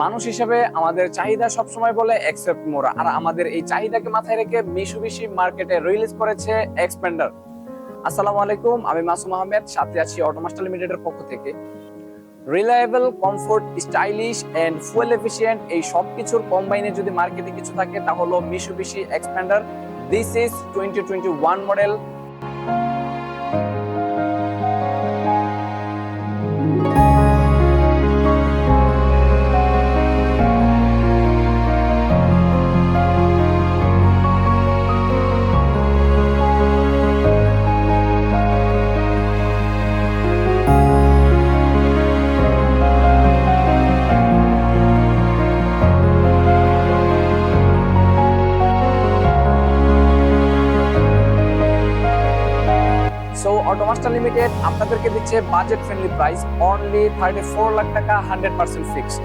মানুষ হিসেবে আমাদের চাহিদা সবসময় বলে অ্যাকসেপ্ট মোর, আর আমাদের এই চাহিদাকে মাথায় রেখে মিৎসুবিশি মার্কেটে রিলিজ করেছে এক্সপেন্ডার। আসসালামু আলাইকুম, আমি মাসুম আহমেদ, সাথে আছি অটোমাস্টার লিমিটেডের পক্ষ থেকে। Reliable, comfort, stylish and fuel efficient, এই সব কিছুর কম্বাইনে যদি মার্কেটে কিছু থাকে তা হলো Mitsubishi expander. This is 2021 model. So Automaster limited আপনাদেরকে দিচ্ছে budget friendly price, only 34 lakh টাকা, 100% ফিক্সড।